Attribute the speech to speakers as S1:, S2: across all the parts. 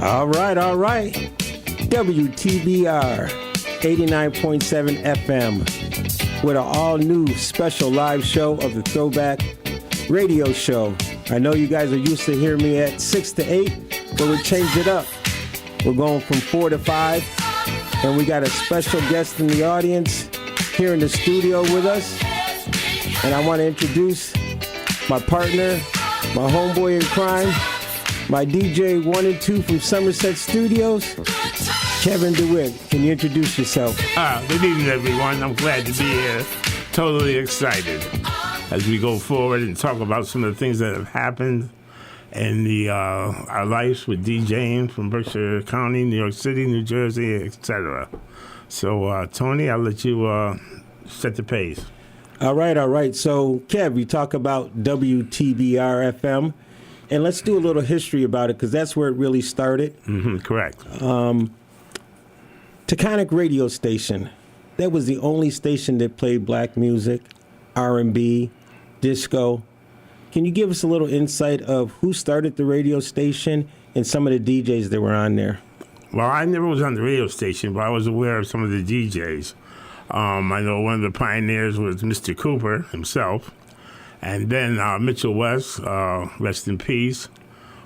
S1: All right. WTBR 89.7 FM with an all-new special live show of the Throwback Radio Show. I know you guys are used to hearing me at 6 to 8, but we changed it up. We're going from 4 to 5, and we got a special guest in the audience here in the studio with us. And I want to introduce my partner, my homeboy in crime, my DJ 1 and 2 from Somerset Studios, Kevin DeWitt. Can you introduce yourself?
S2: Good evening, everyone. I'm glad to be here. Totally excited as we go forward and talk about some of the things that have happened in our lives with DJing from Berkshire County, New York City, New Jersey, etc. So, Tony, I'll let you set the pace.
S1: All right. So, Kev, you talk about WTBR-FM, and let's do a little history about it, because that's where it really started.
S2: Mm-hmm, correct.
S1: Taconic radio station. That was the only station that played black music, R&B, disco. Can you give us a little insight of who started the radio station and some of the DJs that were on there?
S2: Well, I never was on the radio station, but I was aware of some of the DJs. I know one of the pioneers was Mr. Cooper himself, and then Mitchell West, rest in peace.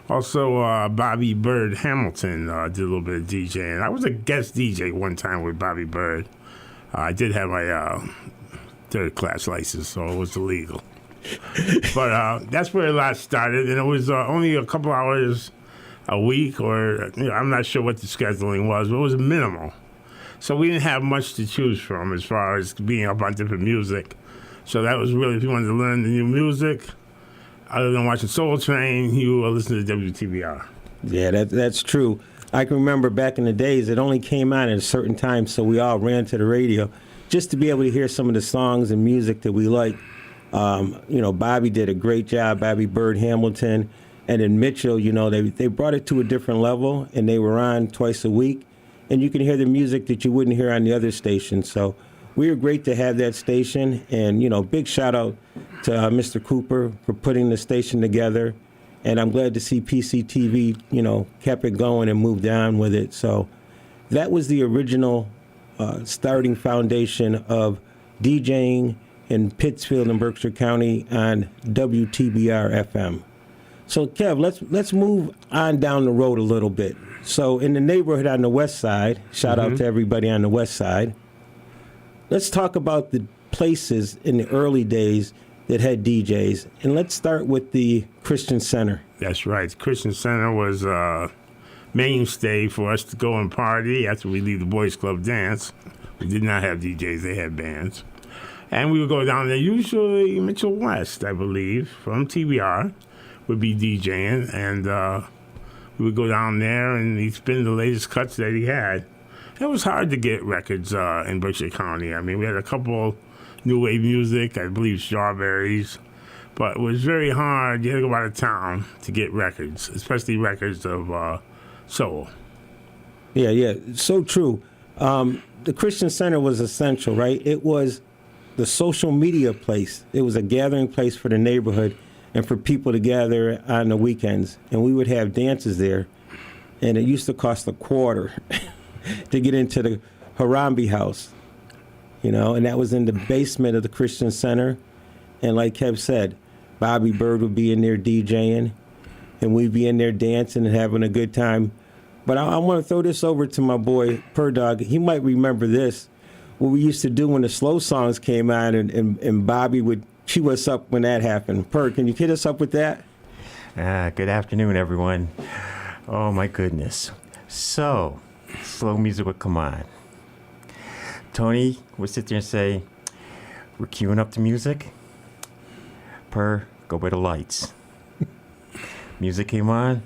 S2: Also, Bobby Bird Hamilton did a little bit of DJing. I was a guest DJ one time with Bobby Bird. I did have my third-class license, so it was illegal. But that's where a lot started, and it was only a couple hours a week, or I'm not sure what the scheduling was, but it was minimal. So we didn't have much to choose from as far as being up on different music. So that was really, if you wanted to learn the new music, other than watching Soul Train, you were listening to WTBR.
S1: Yeah, that's true. I can remember back in the days, it only came on at a certain time, so we all ran to the radio just to be able to hear some of the songs and music that we like. Bobby did a great job, Bobby Bird Hamilton, and then Mitchell, they brought it to a different level, and they were on twice a week, and you can hear the music that you wouldn't hear on the other station. So we were great to have that station, and, big shout out to Mr. Cooper for putting the station together, and I'm glad to see PCTV, kept it going and moved on with it. So that was the original starting foundation of DJing in Pittsfield and Berkshire County on WTBR-FM. So, Kev, let's move on down the road a little bit. So, in the neighborhood on the west side, shout out to everybody on the west side, let's talk about the places in the early days that had DJs. And let's start with the Christian Center.
S2: That's right. The Christian Center was a mainstay for us to go and party after we leave the Boys Club dance. We did not have DJs. They had bands. And we would go down there. Usually Mitchell West, I believe, from TBR, would be DJing. And we would go down there and he'd spin the latest cuts that he had. It was hard to get records in Berkshire County. I mean, we had a couple new wave music, I believe Strawberries. But it was very hard. You had to go out of town to get records, especially records of soul.
S1: Yeah, so true. The Christian Center was essential, right? It was the social media place. It was a gathering place for the neighborhood and for people to gather on the weekends. And we would have dances there. And it used to cost $0.25 to get into the Harambe house, and that was in the basement of the Christian Center. And like Kev said, Bobby Bird would be in there DJing, and we'd be in there dancing and having a good time. But I want to throw this over to my boy, Per Dog. He might remember this, what we used to do when the slow songs came on, and Bobby would chew us up when that happened. Per, can you hit us up with that?
S3: Good afternoon, everyone. Oh, my goodness. So, slow music would come on. Tony would sit there and say, we're queuing up the music. Per, go by the lights. Music came on,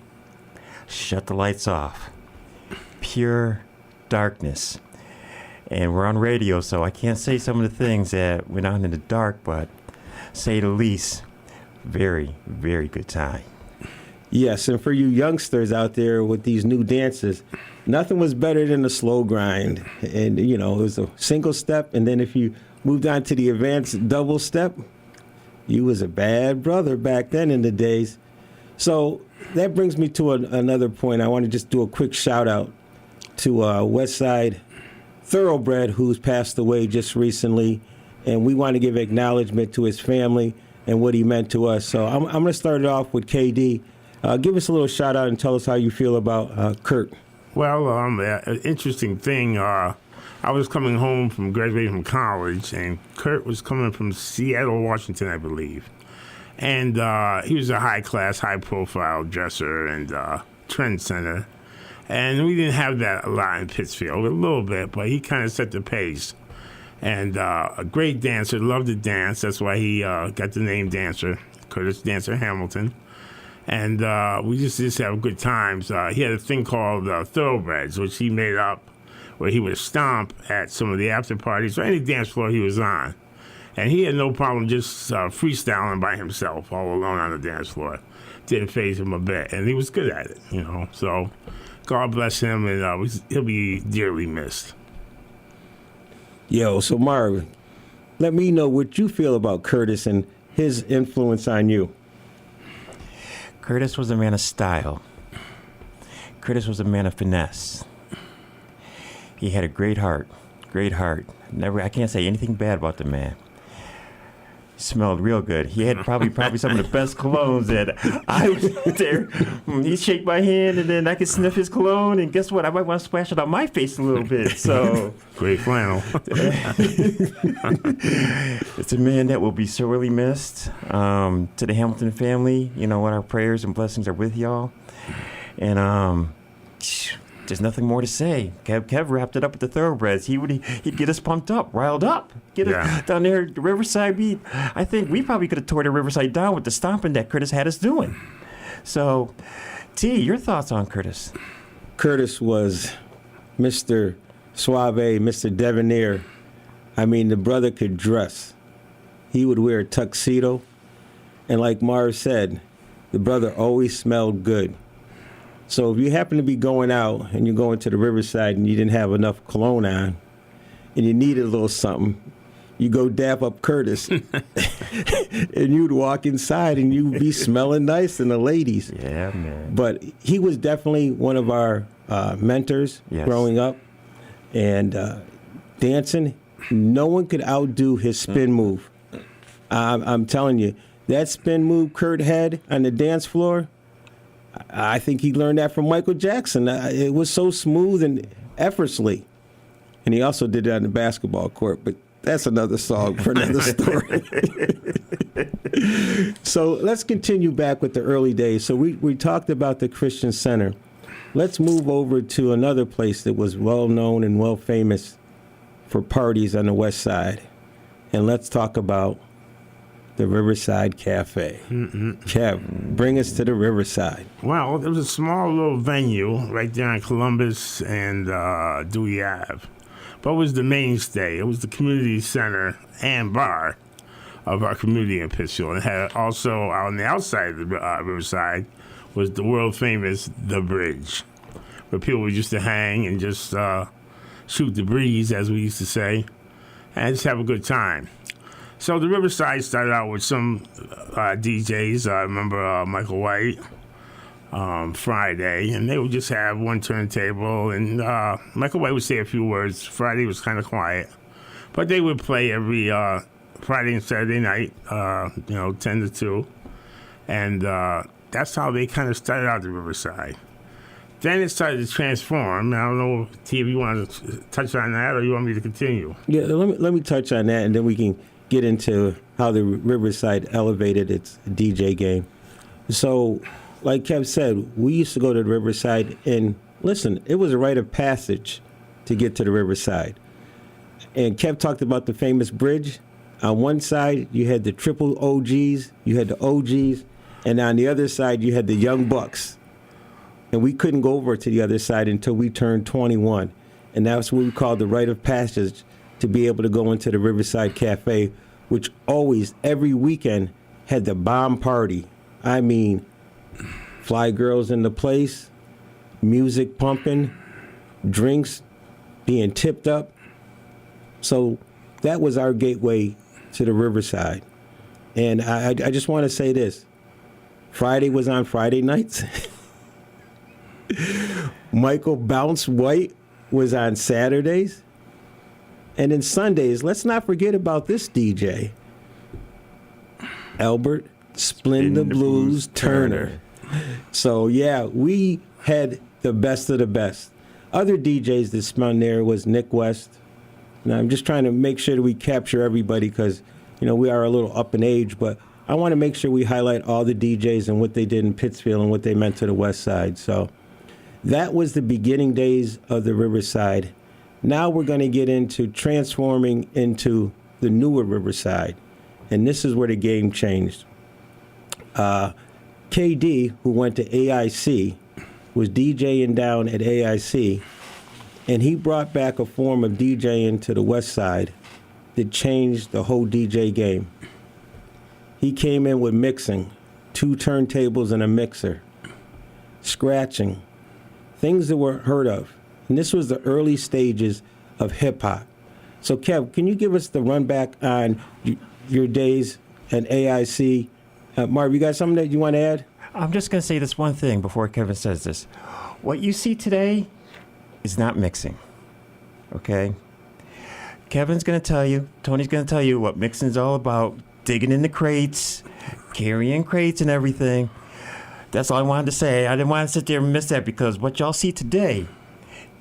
S3: shut the lights off. Pure darkness. And we're on radio, so I can't say some of the things that went on in the dark, but say the least, very, very good time.
S1: Yes, and for you youngsters out there with these new dances, nothing was better than a slow grind. And, it was a single step, and then if you moved on to the advanced double step, you was a bad brother back then in the days. So that brings me to another point. I want to just do a quick shout out to Westside Thoroughbred, who's passed away just recently, and we want to give acknowledgement to his family and what he meant to us. So I'm going to start it off with KD. Give us a little shout out and tell us how you feel about Kurt.
S2: Well, an interesting thing. I was coming home from graduating from college, and Kurt was coming from Seattle, Washington, I believe. And he was a high-class, high-profile dresser and trend center. And we didn't have that a lot in Pittsfield, a little bit, but he kind of set the pace. And a great dancer, loved to dance. That's why he got the name Dancer, Curtis Dancer Hamilton. And we just have good times. He had a thing called Thoroughbreds, which he made up, where he would stomp at some of the after parties or any dance floor he was on. And he had no problem just freestyling by himself, all alone on the dance floor. Didn't faze him a bit, and he was good at it, you know. So God bless him, and he'll be dearly missed.
S1: Yo, so Marv, let me know what you feel about Curtis and his influence on you.
S3: Curtis was a man of style. Curtis was a man of finesse. He had a great heart. I can't say anything bad about the man. Smelled real good. He had probably some of the best colognes that I was there. He'd shake my hand, and then I could sniff his cologne, and guess what? I might want to splash it on my face a little bit. So
S2: great flannel.
S3: It's a man that will be sorely missed. To the Hamilton family, you know what? Our prayers and blessings are with y'all. And there's nothing more to say. Kev wrapped it up with the Thoroughbreds. He'd get us pumped up, riled up. Us down there at the Riverside beat. I think we probably could have tore the Riverside down with the stomping that Curtis had us doing. So, T, your thoughts on Curtis?
S1: Curtis was Mr. Suave, Mr. Debonair. I mean, the brother could dress. He would wear a tuxedo. And like Marv said, the brother always smelled good. So if you happen to be going out and you're going to the Riverside and you didn't have enough cologne on and you needed a little something, you go dap up Curtis and you'd walk inside and you'd be smelling nice and the ladies.
S3: Yeah, man.
S1: But he was definitely one of our mentors growing up. And dancing, no one could outdo his spin move. I'm telling you, that spin move Kurt had on the dance floor, I think he learned that from Michael Jackson. It was so smooth and effortlessly. And he also did it on the basketball court, but that's another song for another story. So let's continue back with the early days. So we talked about the Christian Center. Let's move over to another place that was well known and well famous for parties on the West Side. And let's talk about the Riverside Cafe. Kev, bring us to the Riverside.
S2: Well, there was a small little venue right there on Columbus and Dewey Ave. But it was the mainstay. It was the community center and bar of our community in Pittsfield. It had also, on the outside of the Riverside, was the world-famous The Bridge, where people used to hang and just shoot the breeze, as we used to say, and just have a good time. So the Riverside started out with some DJs. I remember Michael White, Friday, and they would just have one turntable, and Michael White would say a few words. Friday was kind of quiet, but they would play every Friday and Saturday night, 10 to 2, and that's how they kind of started out the Riverside. Then it started to transform. I don't know, T, if you want to touch on that or you want me to continue.
S1: Yeah, let me touch on that, and then we can get into how the Riverside elevated its DJ game. So, like Kev said, we used to go to the Riverside, and listen, it was a rite of passage to get to the Riverside. And Kev talked about the famous bridge. On one side, you had the triple OGs, you had the OGs, and on the other side, you had the young bucks. And we couldn't go over to the other side until we turned 21. And that's what we called the rite of passage, to be able to go into the Riverside Cafe, which always, every weekend, had the bomb party. I mean, fly girls in the place, music pumping, drinks being tipped up. So that was our gateway to the Riverside. And I just want to say this. Friday was on Friday nights. Michael Bounce White was on Saturdays. And then Sundays, let's not forget about this DJ. Albert Spin the Blues Turner. So, yeah, we had the best of the best. Other DJs that spun there was Nick West. Now, I'm just trying to make sure that we capture everybody because, we are a little up in age, but I want to make sure we highlight all the DJs and what they did in Pittsfield and what they meant to the West Side. So that was the beginning days of the Riverside. Now we're going to get into transforming into the newer Riverside. And this is where the game changed. KD, who went to AIC, was DJing down at AIC, and he brought back a form of DJing to the West Side that changed the whole DJ game. He came in with mixing, 2 turntables and a mixer, scratching, things that were heard of. And this was the early stages of hip-hop. So, Kev, can you give us the run back on your days at AIC? Marv, you got something that you want to add?
S3: I'm just going to say this one thing before Kevin says this. What you see today is not mixing, okay? Kevin's going to tell you, Tony's going to tell you what mixing is all about, digging in the crates, carrying crates and everything. That's all I wanted to say. I didn't want to sit there and miss that because what y'all see today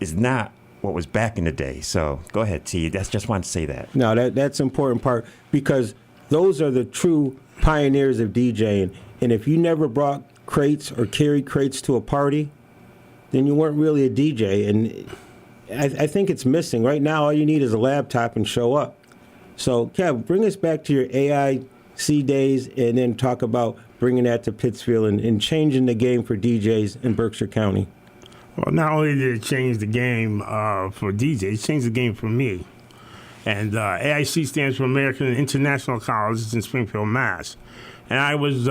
S3: is not what was back in the day. So go ahead, T. That's just wanted to say that.
S1: No, that's an important part because those are the true pioneers of DJing. And if you never brought crates or carried crates to a party, then you weren't really a DJ. And I think it's missing. Right now, all you need is a laptop and show up. So, Kev, bring us back to your AIC days and then talk about bringing that to Pittsfield and changing the game for DJs in Berkshire County.
S2: Well, not only did it change the game for DJs, it changed the game for me. And AIC stands for American International Colleges in Springfield, Mass. And I was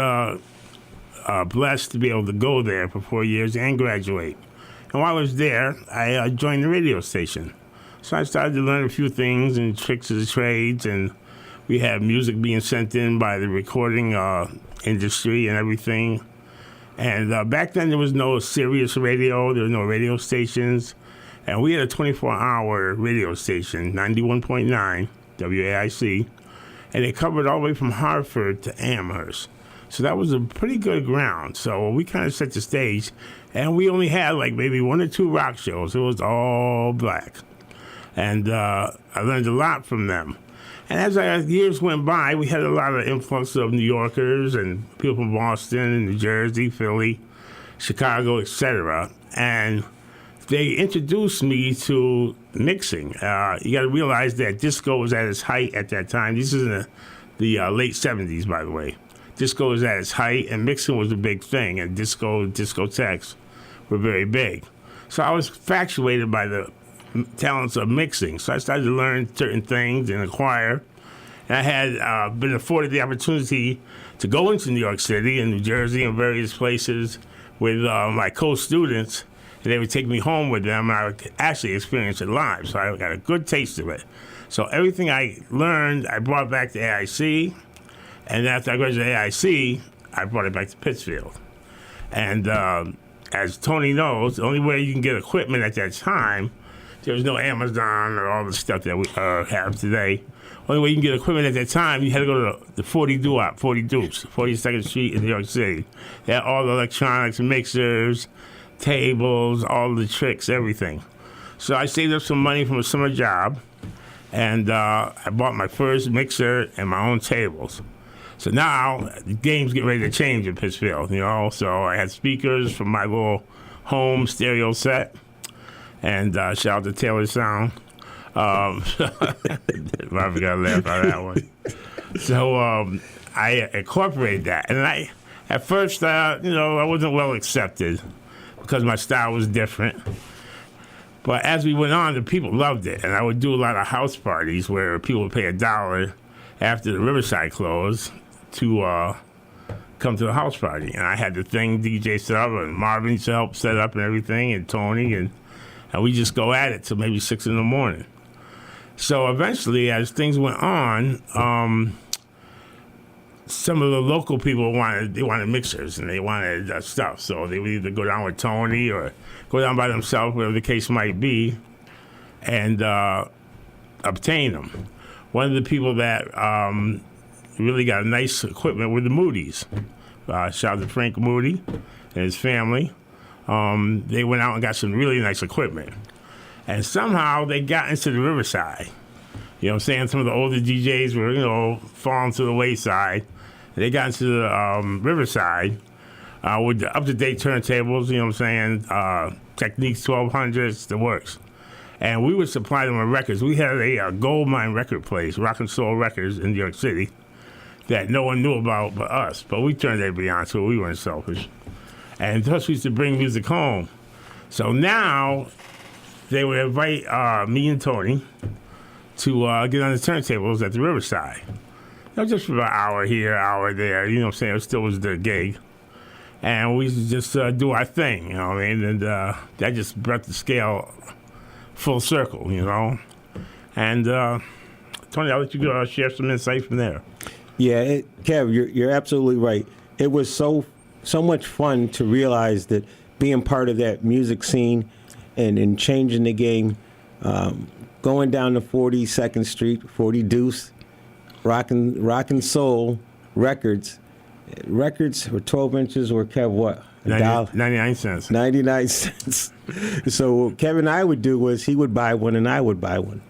S2: blessed to be able to go there for 4 years and graduate. And while I was there, I joined the radio station. So I started to learn a few things and tricks of the trades, and we had music being sent in by the recording industry and everything. And back then, there was no Sirius radio. There were no radio stations. And we had a 24-hour radio station, 91.9 WAIC, and it covered all the way from Hartford to Amherst. So that was a pretty good ground. So we kind of set the stage, and we only had like maybe 1 or 2 rock shows. It was all black. And I learned a lot from them. And as our years went by, we had a lot of influx of New Yorkers and people from Boston, New Jersey, Philly, Chicago, etc. And they introduced me to mixing. You got to realize that disco was at its height at that time. This is in the late 70s, by the way. Disco was at its height, and mixing was a big thing, and discotheques were very big. So I was infatuated by the talents of mixing. So I started to learn certain things and acquire. And I had been afforded the opportunity to go into New York City and New Jersey and various places with my co-students, and they would take me home with them, and I would actually experience it live. So I got a good taste of it. So everything I learned, I brought back to AIC, and after I graduated AIC, I brought it back to Pittsfield. And as Tony knows, the only way you can get equipment at that time, there was no Amazon or all the stuff that we have today. Only way you can get equipment at that time, you had to go to the 40 Doo-Wop, 40 Dukes, 42nd Street in New York City. They had all the electronics, mixers, tables, all the tricks, everything. So I saved up some money from a summer job, and I bought my first mixer and my own tables. So now the game's getting ready to change in Pittsfield, So I had speakers from my little home stereo set, and shout out to Taylor Sound. I forgot to laugh at that one. So I incorporated that, and at first, I wasn't well accepted because my style was different. But as we went on, the people loved it, and I would do a lot of house parties where people would pay $1 after the Riverside closed to come to the house party. And I had the thing DJ set up, and Marvin helped set up and everything, and Tony, and we just go at it till maybe 6 in the morning. So eventually, as things went on, some of the local people wanted mixers and they wanted stuff. So they would either go down with Tony or go down by themselves, whatever the case might be, and obtain them. One of the people that really got nice equipment were the Moody's. Shout out to Frank Moody and his family. They went out and got some really nice equipment. And somehow they got into the Riverside. You know what I'm saying? Some of the older DJs were, falling to the wayside. They got into the Riverside with the up-to-date turntables, you know what I'm saying? Techniques 1200s, the works. And we would supply them with records. We had a gold mine record place, Rock and Soul Records in New York City, that no one knew about but us. But we turned everybody on to it. We weren't selfish. And plus, we used to bring music home. So now they would invite me and Tony to get on the turntables at the Riverside. Just for about an hour here, hour there. You know what I'm saying? It still was the gig. And we used to just do our thing, you know what I mean? And that just brought the scale full circle, you know? And Tony, I'll let you share some insight from there.
S1: Yeah, Kev, you're absolutely right. It was so much fun to realize that being part of that music scene and changing the game, going down to 42nd Street, 40 Deuce, Rock and Soul Records were 12 inches or, Kev, what?
S2: 99 cents.
S1: 99 cents. So what Kevin and I would do was he would buy one and I would buy one.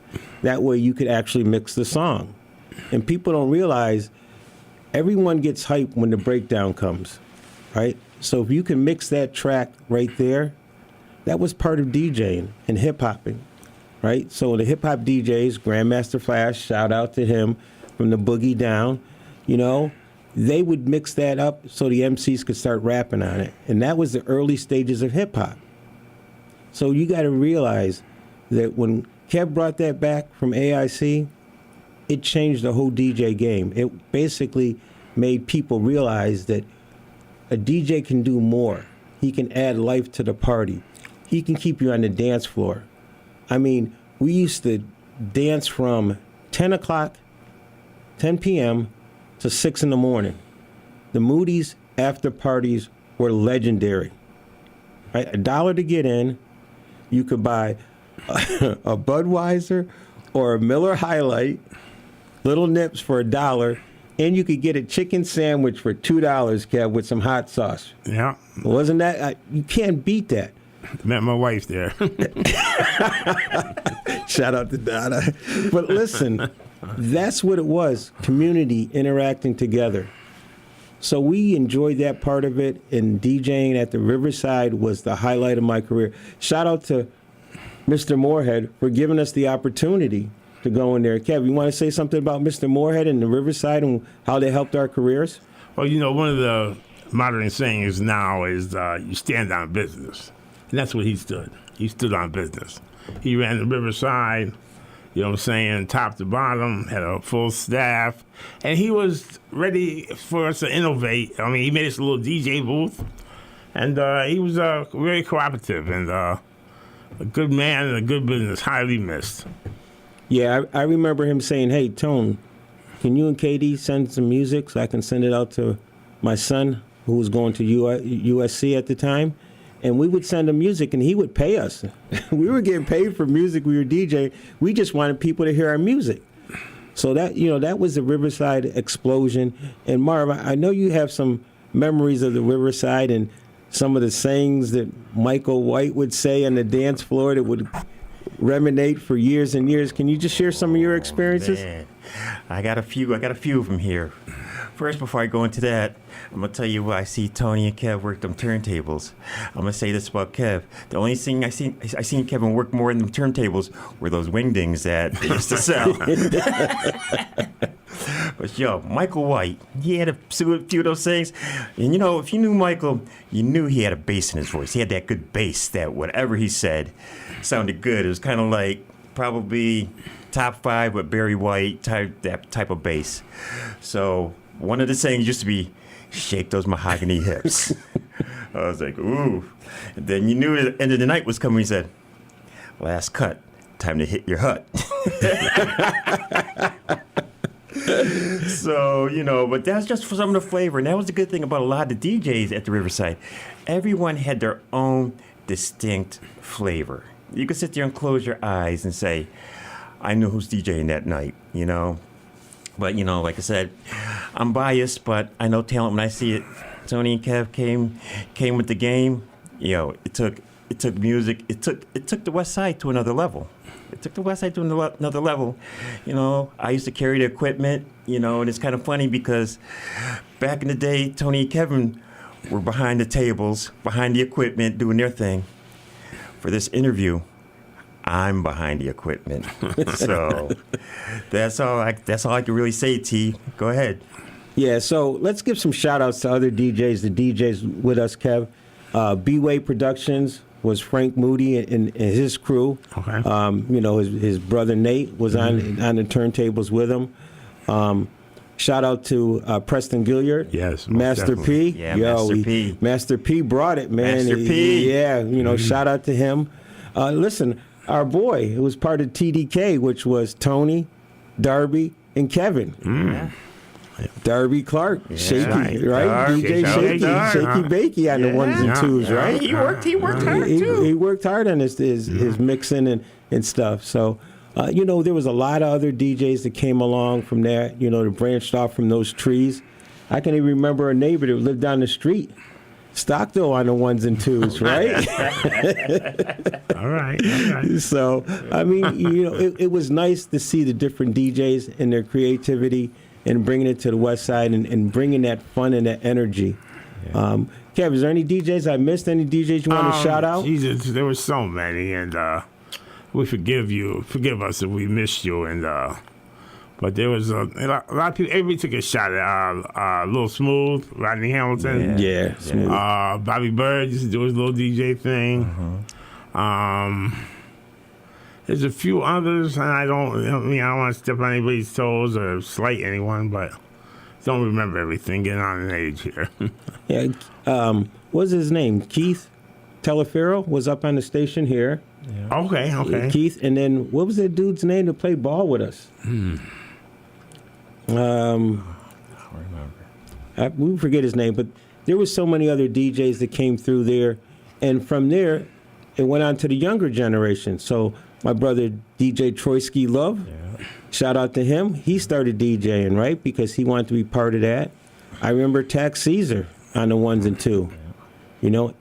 S1: That way you could actually mix the song. And people don't realize everyone gets hyped when the breakdown comes, right? So if you can mix that track right there, that was part of DJing and hip-hopping, right? So the hip-hop DJs, Grandmaster Flash, shout out to him from the Boogie Down, they would mix that up so the MCs could start rapping on it. And that was the early stages of hip-hop. So you got to realize that when Kev brought that back from AIC, it changed the whole DJ game. It basically made people realize that a DJ can do more. He can add life to the party. He can keep you on the dance floor. I mean, we used to dance from 10 p.m. to 6 in the morning. The Moody's after parties were legendary. Right? $1 to get in. You could buy a Budweiser or a Miller High Life, Little Nips for $1, and you could get a chicken sandwich for $2, Kev, with some hot sauce.
S2: Yeah.
S1: Wasn't that? You can't beat that.
S2: Met my wife there.
S1: Shout out to Donna. But listen, that's what it was, community interacting together. So we enjoyed that part of it, and DJing at the Riverside was the highlight of my career. Shout out to Mr. Moorhead for giving us the opportunity to go in there. Kev, you want to say something about Mr. Moorhead and the Riverside and how they helped our careers?
S2: Well, one of the modern sayings now is you stand on business. And that's what he stood. He stood on business. He ran the Riverside, you know what I'm saying, top to bottom, had a full staff. And he was ready for us to innovate. I mean, he made us a little DJ booth. And he was very cooperative and a good man and a good business, highly missed.
S1: Yeah, I remember him saying, hey, Tone, can you and KD send some music so I can send it out to my son who was going to USC at the time? And we would send him music, and he would pay us. We were getting paid for music. We were DJ. We just wanted people to hear our music. So that was the Riverside explosion. And Marv, I know you have some memories of the Riverside and some of the sayings that Michael White would say on the dance floor that would ruminate for years and years. Can you just share some of your experiences?
S3: Man, I got a few of them here. First, before I go into that, I'm going to tell you what I see Tony and Kev work them turntables. I'm going to say this about Kev. The only thing I seen Kevin work more in the turntables were those wingdings that they used to sell. But Michael White, he had a few of those things. And if you knew Michael, you knew he had a bass in his voice. He had that good bass that whatever he said sounded good. It was kind of like probably top 5 with Barry White, that type of bass. So one of the sayings used to be, shake those mahogany hips. I was like, ooh. And then you knew the end of the night was coming. He said, last cut, time to hit your hut. So, but that's just for some of the flavor. And that was the good thing about a lot of the DJs at the Riverside. Everyone had their own distinct flavor. You could sit there and close your eyes and say, I know who's DJing that night, But, like I said, I'm biased, but I know talent when I see it. Tony and Kev came with the game. It took music. It took the West Side to another level. It took the West Side to another level. I used to carry the equipment, and it's kind of funny because back in the day, Tony and Kevin were behind the tables, behind the equipment, doing their thing. For this interview, I'm behind the equipment. So that's all I can really say, T. Go ahead.
S1: Yeah, so let's give some shout-outs to other DJs, the DJs with us, Kev. B-Way Productions was Frank Moody and his crew.
S2: Okay.
S1: His brother Nate was on the turntables with him. Shout out to Preston Gilliard.
S2: Yes,
S1: Master
S2: definitely.
S1: P.
S3: Yeah, Master P.
S1: Master P brought it, man.
S3: Master P.
S1: Yeah, shout out to him. Listen, our boy, who was part of TDK, which was Tony, Darby, and Kevin.
S3: Yeah.
S1: Darby Clark, Shaky,
S2: right.
S1: right? DJ Shaky, Shaky Bakey on the ones and twos, right?
S3: He worked hard too.
S1: He worked hard on his mixing and stuff. So, there was a lot of other DJs that came along from there, that branched off from those trees. I can even remember a neighbor that lived down the street, Stockdale on the ones and twos, right?
S2: All right.
S1: So, I mean, it was nice to see the different DJs and their creativity and bringing it to the West Side and bringing that fun and that energy. Yeah. Kev, is there any DJs I missed? Any DJs you want to shout out?
S2: Jesus, there were so many, and we forgive us if we missed you, and but there was a lot of people. Everybody took a shot at Lil Smooth, Rodney Hamilton,
S1: Smooth.
S2: Bobby Bird used to do his little DJ thing. There's a few others, and I don't want to step on anybody's toes or slight anyone, but don't remember everything. Getting on an age here.
S1: Yeah, what's his name? Keith Telefero was up on the station here.
S2: Yeah. Okay.
S1: Keith, and then what was that dude's name that played ball with us?
S3: I don't remember.
S1: We forget his name, but there was so many other DJs that came through there, and from there, it went on to the younger generation. So my brother DJ Troyski Love, shout out to him. He started DJing, right, because he wanted to be part of that. I remember Tax Caesar on the ones and two.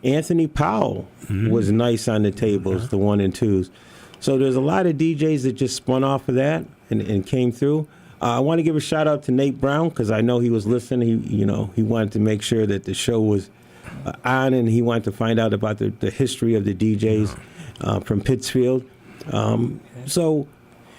S1: Anthony Powell was nice on the tables, the one and twos. So there's a lot of DJs that just spun off of that and came through. I want to give a shout out to Nate Brown because I know he was listening. He wanted to make sure that the show was on, and he wanted to find out about the history of the DJs from Pittsfield. So,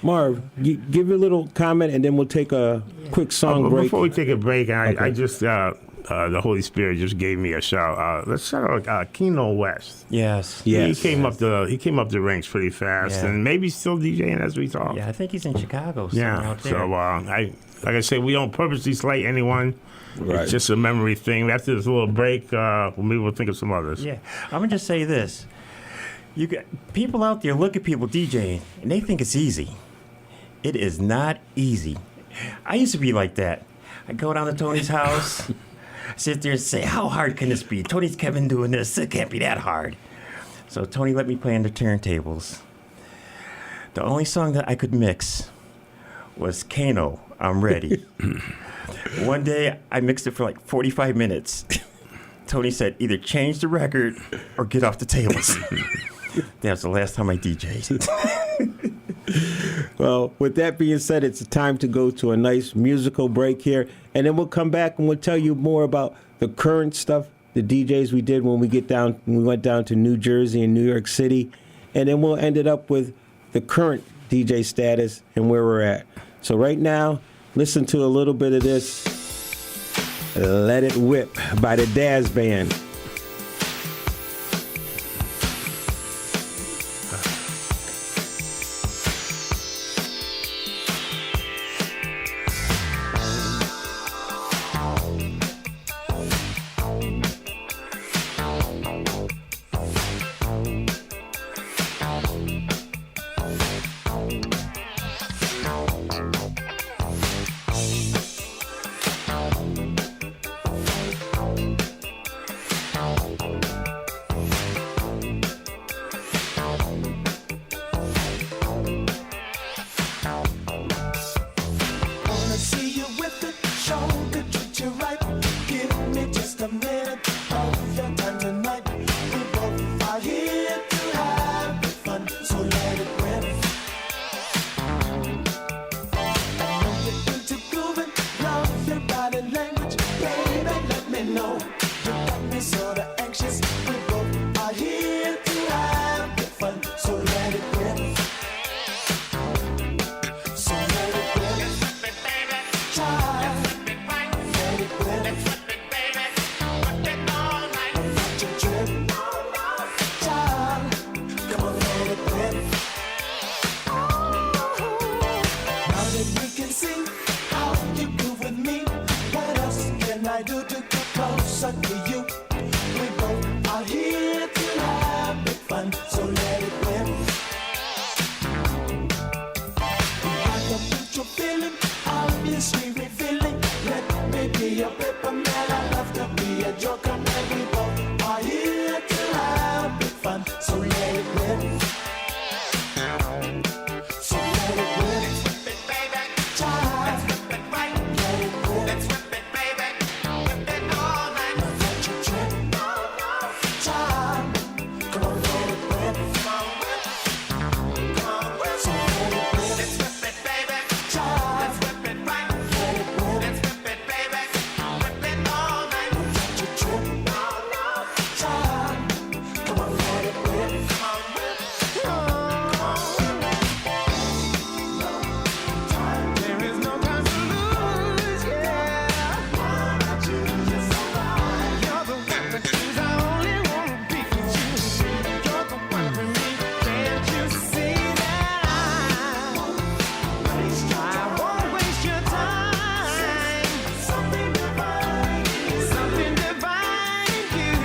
S1: Marv, give a little comment, and then we'll take a quick song break.
S2: Before we take a break, I just the Holy Spirit just gave me a shout. Let's shout out Keno West.
S3: Yes.
S2: He came up the ranks pretty fast, and maybe still DJing as we talk.
S3: Yeah, I think he's in Chicago. Out there.
S2: So like I say, we don't purposely slight anyone.
S1: Right.
S2: It's just a memory thing. After this little break, maybe we'll think of some others.
S3: Yeah, I'm gonna just say this. You got people out there look at people DJing and they think it's easy. It is not easy. I used to be like that. I'd go down to Tony's house, sit there and say, how hard can this be? Tony's Kevin doing this. It can't be that hard. So Tony let me play on the turntables. The only song that I could mix was Kano, I'm Ready. One day I mixed it for like 45 minutes. Tony said, either change the record or get off the tables. That was the last time I DJ'd.
S1: Well, with that being said, it's time to go to a nice musical break here, and then we'll come back and we'll tell you more about the current stuff, the DJs we did when we went down to New Jersey and New York City, and then we'll end it up with the current DJ status and where we're at. So right now, listen to a little bit of this Let It Whip by the Daz Band.
S4: fun, so let it rip. I can put your feeling, obviously revealing. Let me be a paper man, I love to be a joker, man. We both are here to have big fun, so let it rip. So let it rip. Let's whip it, baby. Let's whip it right. Let it rip. Let's whip it, baby. Whip it all night. Now let you trip. Child, come on, let it rip. Come on, whip. Come on, whip. So let it rip. Let's whip it, baby. Child, let's whip it right. Let it rip. Let's whip it, baby. Whip it all night. Now let you trip. Child, come on, let it rip. Come on, whip.
S5: There is no time to lose, yeah. You're the one that choose. I only wanna be with you. You're the one for me. Can't you see that I won't waste your time? Something divine in you.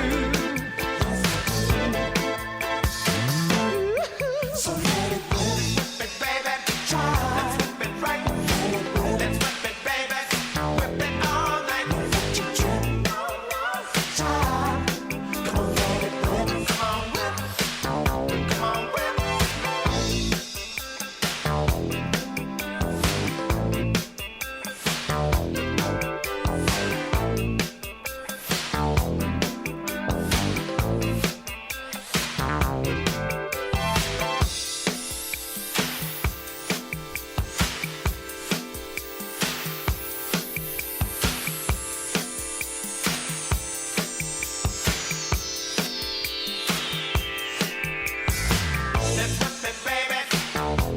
S4: So let it rip.
S5: Whip it, baby. Let's whip it right. Let's whip it, baby. Whip it all night.
S4: Let you trip. Child, come on, let it rip.
S5: Come on, whip. Come on, whip.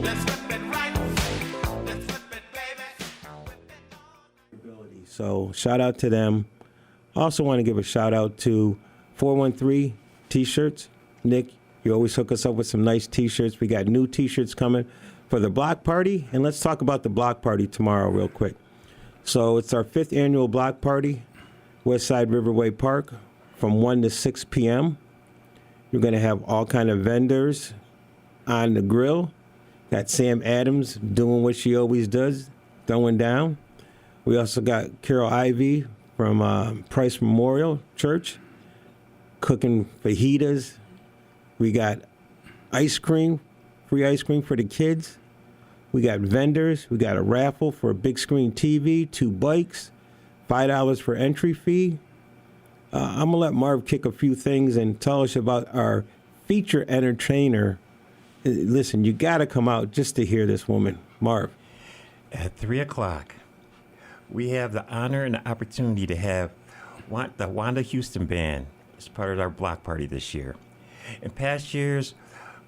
S5: Let's whip it, baby. Let's whip it right. Let's whip it, baby.
S1: So shout out to them. Also want to give a shout out to 413 T-shirts. Nick, you always hook us up with some nice T-shirts. We got new T-shirts coming for the block party. And let's talk about the block party tomorrow real quick. So it's our 5th annual block party, Westside Riverway Park, from 1 to 6 p.m. You're going to have all kind of vendors on the grill. Got Sam Adams doing what she always does, throwing down. We also got Carol Ivy from Price Memorial Church cooking fajitas. We got ice cream, free ice cream for the kids. We got vendors. We got a raffle for a big screen TV, 2 bikes, $5 for entry fee. I'm going to let Marv kick a few things and tell us about our feature entertainer. Listen, you got to come out just to hear this woman. Marv.
S3: At 3 o'clock, we have the honor and the opportunity to have the Wanda Houston Band as part of our block party this year. In past years,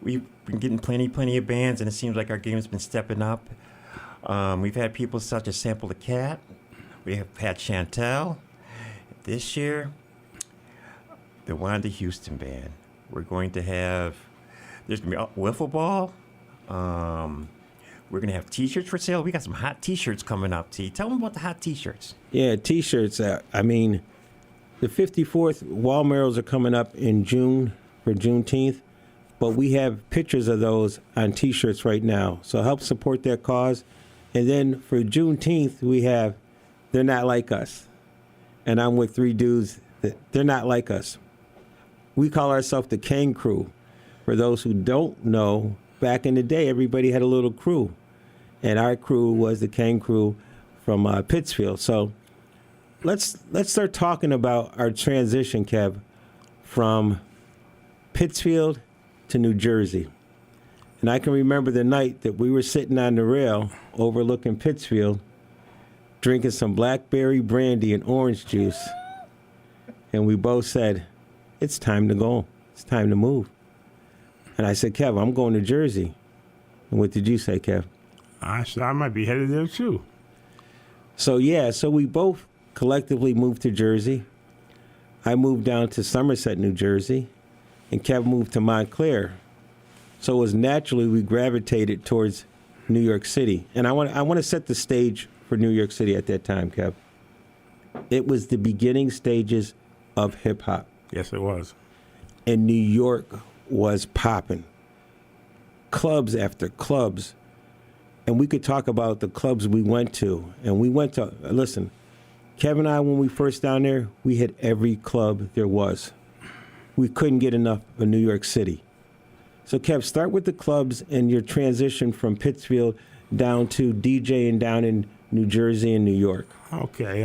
S3: we've been getting plenty of bands, and it seems like our game's been stepping up. We've had people such as Sample the Cat. We have had Chantel. This year, the Wanda Houston Band. We're going to have, there's going to be wiffle ball. We're going to have T-shirts for sale. We got some hot T-shirts coming up, T. Tell them about the hot T-shirts.
S1: Yeah, T-shirts. I mean, the 54th Wall Murals are coming up in June for Juneteenth, but we have pictures of those on T-shirts right now. So help support their cause. And then for Juneteenth, we have They're Not Like Us. And I'm with 3 dudes that they're not like us. We call ourselves the Kane Crew. For those who don't know, back in the day, everybody had a little crew. And our crew was the Kane Crew from Pittsfield. So let's start talking about our transition, Kev, from Pittsfield to New Jersey. And I can remember the night that we were sitting on the rail overlooking Pittsfield, drinking some blackberry brandy and orange juice. And we both said, it's time to go. It's time to move. And I said, Kev, I'm going to Jersey. And what did you say, Kev?
S2: I said I might be headed there too.
S1: So we both collectively moved to Jersey. I moved down to Somerset, New Jersey, and Kev moved to Montclair. So it was naturally we gravitated towards New York City. And I want to set the stage for New York City at that time, Kev. It was the beginning stages of hip-hop.
S2: Yes, it was.
S1: And New York was popping. Clubs after clubs. And we could talk about the clubs we went to. And we went to, listen, Kevin and I, when we first down there, we hit every club there was. We couldn't get enough of New York City. So, Kev, start with the clubs and your transition from Pittsfield down to DJing down in New Jersey and New York.
S2: Okay,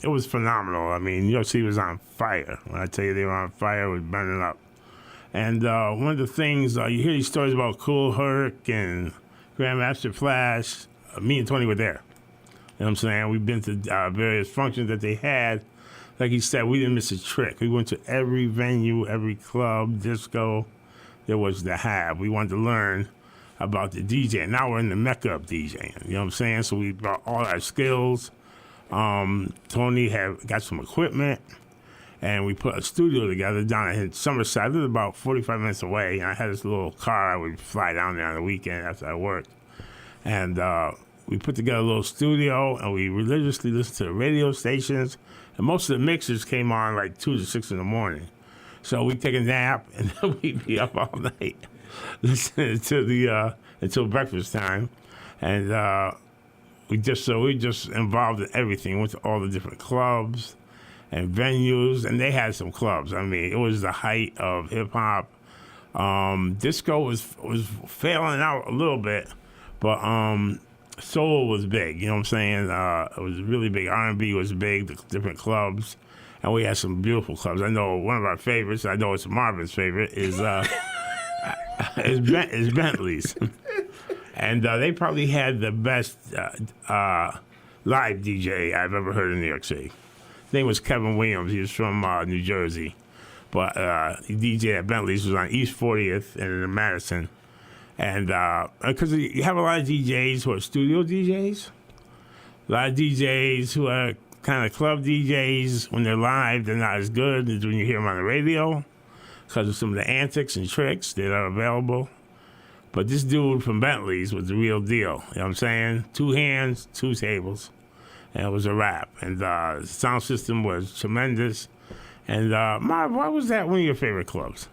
S2: it was phenomenal. I mean, New York City was on fire. When I tell you they were on fire, it was burning up. And one of the things, you hear these stories about Cool Herc and Grandmaster Flash. Me and Tony were there. You know what I'm saying? We've been to various functions that they had. Like he said, we didn't miss a trick. We went to every venue, every club, disco there was to have. We wanted to learn about the DJ. Now we're in the mecca of DJing. You know what I'm saying? So we brought all our skills. Tony had got some equipment, and we put a studio together down in Summerside. I lived about 45 minutes away, and I had this little car. I would fly down there on the weekend after I worked. And we put together a little studio, and we religiously listened to the radio stations. And most of the mixers came on like 2 to 6 in the morning. So we'd take a nap, and then we'd be up all night listening to the until breakfast time. And we just involved in everything. Went to all the different clubs and venues, and they had some clubs. I mean, it was the height of hip hop. Disco was failing out a little bit, but soul was big. You know what I'm saying? It was really big. R&B was big. The different clubs, and we had some beautiful clubs. I know one of our favorites. I know it's Marvin's favorite is Bentley's. And they probably had the best live DJ I've ever heard in New York City. His name was Kevin Williams. He was from New Jersey. But he DJed at Bentley's. Was on East 40th and in Madison. And because you have a lot of DJs who are studio DJs, a lot of DJs who are kind of club DJs. When they're live, they're not as good as when you hear them on the radio because of some of the antics and tricks that are available. But this dude from Bentley's was the real deal. You know what I'm saying? 2 hands, 2 tables. And it was a wrap. And the sound system was tremendous. And Marv, why was that one of your favorite clubs?